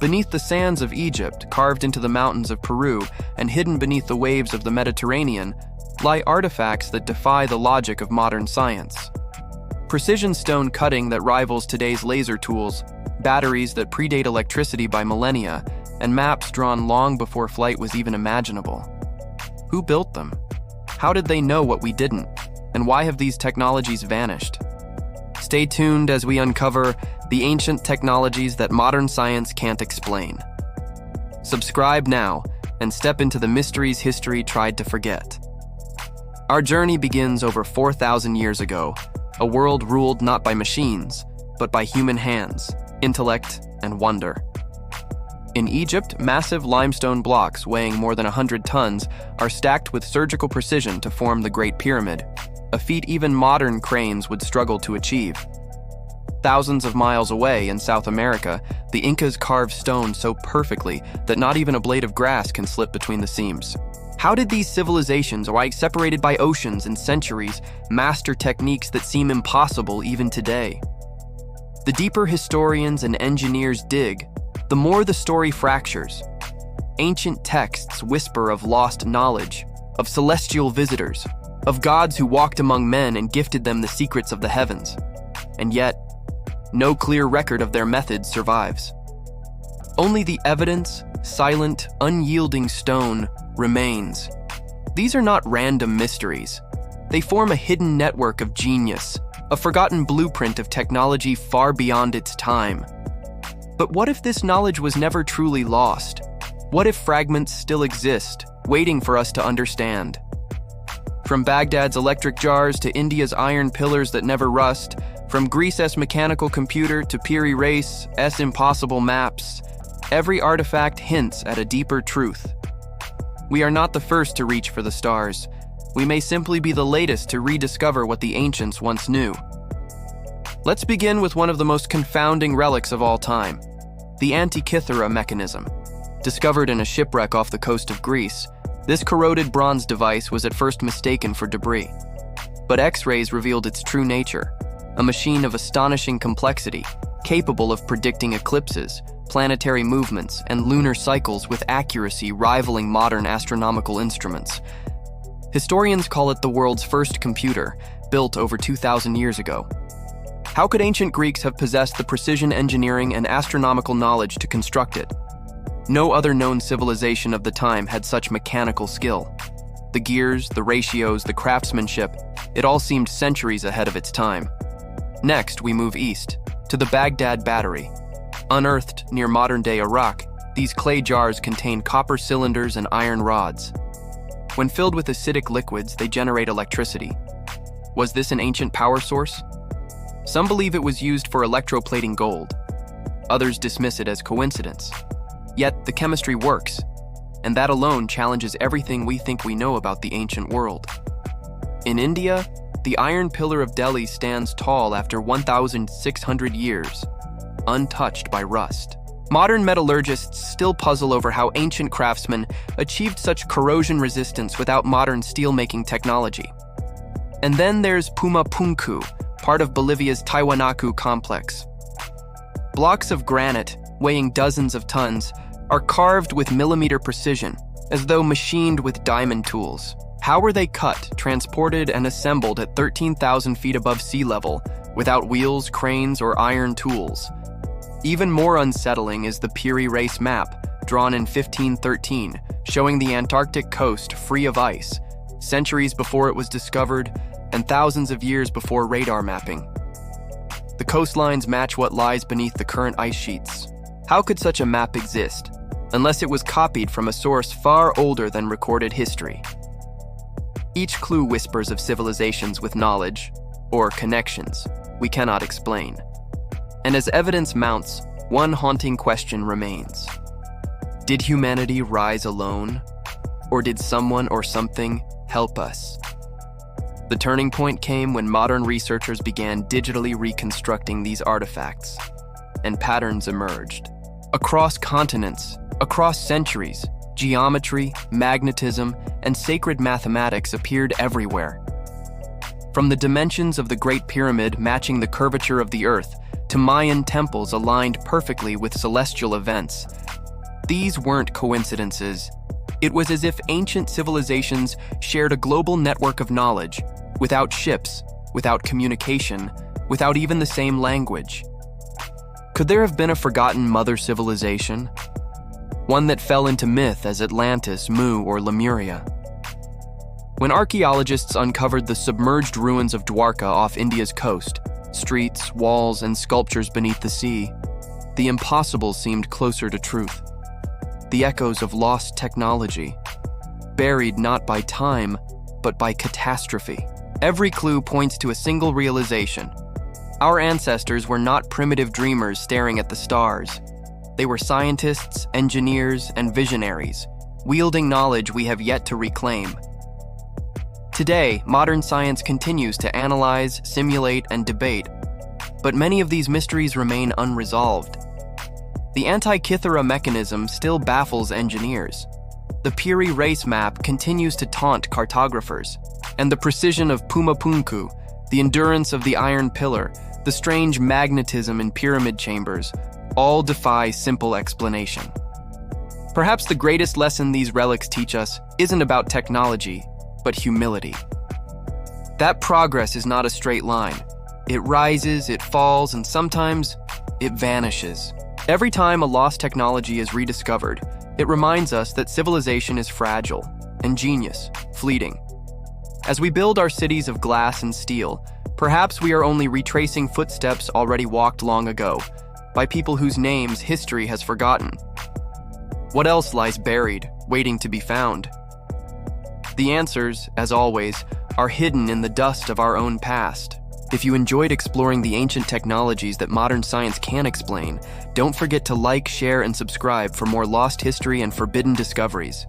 Beneath the sands of Egypt, carved into the mountains of Peru, and hidden beneath the waves of the Mediterranean, lie artifacts that defy the logic of modern science. Precision stone cutting that rivals today's laser tools, batteries that predate electricity by millennia, and maps drawn long before flight was even imaginable. Who built them? How did they know what we didn't? And why have these technologies vanished? Stay tuned as we uncover the ancient technologies that modern science can't explain. Subscribe now and step into the mysteries history tried to forget. Our journey begins over 4,000 years ago, a world ruled not by machines, but by human hands, intellect, and wonder. In Egypt, massive limestone blocks weighing more than 100 tons are stacked with surgical precision to form the Great Pyramid, a feat even modern cranes would struggle to achieve. Thousands of miles away in South America, the Incas carved stone so perfectly that not even a blade of grass can slip between the seams. How did these civilizations, while separated by oceans and centuries, master techniques that seem impossible even today? The deeper historians and engineers dig, the more the story fractures. Ancient texts whisper of lost knowledge, of celestial visitors, of gods who walked among men and gifted them the secrets of the heavens. And yet, no clear record of their methods survives. Only the evidence, silent, unyielding stone, remains. These are not random mysteries. They form a hidden network of genius, a forgotten blueprint of technology far beyond its time. But what if this knowledge was never truly lost? What if fragments still exist, waiting for us to understand? From Baghdad's electric jars to India's iron pillars that never rust, from Greece's mechanical computer to Piri Reis's impossible maps, every artifact hints at a deeper truth. We are not the first to reach for the stars. We may simply be the latest to rediscover what the ancients once knew. Let's begin with one of the most confounding relics of all time, the Antikythera Mechanism. Discovered in a shipwreck off the coast of Greece, this corroded bronze device was at first mistaken for debris. But X-rays revealed its true nature, a machine of astonishing complexity, capable of predicting eclipses, planetary movements, and lunar cycles with accuracy rivaling modern astronomical instruments. Historians call it the world's first computer, built over 2,000 years ago. How could ancient Greeks have possessed the precision engineering and astronomical knowledge to construct it? No other known civilization of the time had such mechanical skill. The gears, the ratios, the craftsmanship, it all seemed centuries ahead of its time. Next, we move east, to the Baghdad Battery. Unearthed near modern-day Iraq, these clay jars contain copper cylinders and iron rods. When filled with acidic liquids, they generate electricity. Was this an ancient power source? Some believe it was used for electroplating gold. Others dismiss it as coincidence. Yet, the chemistry works, and that alone challenges everything we think we know about the ancient world. In India, the Iron Pillar of Delhi stands tall after 1,600 years, untouched by rust. Modern metallurgists still puzzle over how ancient craftsmen achieved such corrosion resistance without modern steelmaking technology. And then there's Pumapunku, part of Bolivia's Tiwanaku complex. Blocks of granite, weighing dozens of tons, are carved with millimeter precision, as though machined with diamond tools. How were they cut, transported, and assembled at 13,000 feet above sea level, without wheels, cranes, or iron tools? Even more unsettling is the Piri Reis map, drawn in 1513, showing the Antarctic coast free of ice, centuries before it was discovered, and thousands of years before radar mapping. The coastlines match what lies beneath the current ice sheets. How could such a map exist, unless it was copied from a source far older than recorded history? Each clue whispers of civilizations with knowledge, or connections, we cannot explain. And as evidence mounts, one haunting question remains. Did humanity rise alone? Or did someone or something help us? The turning point came when modern researchers began digitally reconstructing these artifacts, and patterns emerged. Across continents, across centuries, geometry, magnetism, and sacred mathematics appeared everywhere. From the dimensions of the Great Pyramid matching the curvature of the Earth to Mayan temples aligned perfectly with celestial events. These weren't coincidences. It was as if ancient civilizations shared a global network of knowledge, without ships, without communication, without even the same language. Could there have been a forgotten mother civilization? One that fell into myth as Atlantis, Mu, or Lemuria? When archaeologists uncovered the submerged ruins of Dwarka off India's coast, streets, walls, and sculptures beneath the sea, the impossible seemed closer to truth. The echoes of lost technology, buried not by time, but by catastrophe. Every clue points to a single realization. Our ancestors were not primitive dreamers staring at the stars. They were scientists, engineers, and visionaries, wielding knowledge we have yet to reclaim. Today, modern science continues to analyze, simulate, and debate, but many of these mysteries remain unresolved. The Antikythera Mechanism still baffles engineers. The Piri race map continues to taunt cartographers, and the precision of Pumapunku, the endurance of the Iron Pillar, the strange magnetism in pyramid chambers, all defy simple explanation. Perhaps the greatest lesson these relics teach us isn't about technology, but humility. That progress is not a straight line. It rises, it falls, and sometimes it vanishes. Every time a lost technology is rediscovered, it reminds us that civilization is fragile and genius fleeting. As we build our cities of glass and steel, perhaps we are only retracing footsteps already walked long ago by people whose names history has forgotten. What else lies buried, waiting to be found? The answers, as always, are hidden in the dust of our own past. If you enjoyed exploring the ancient technologies that modern science can't explain, don't forget to like, share, and subscribe for more lost history and forbidden discoveries.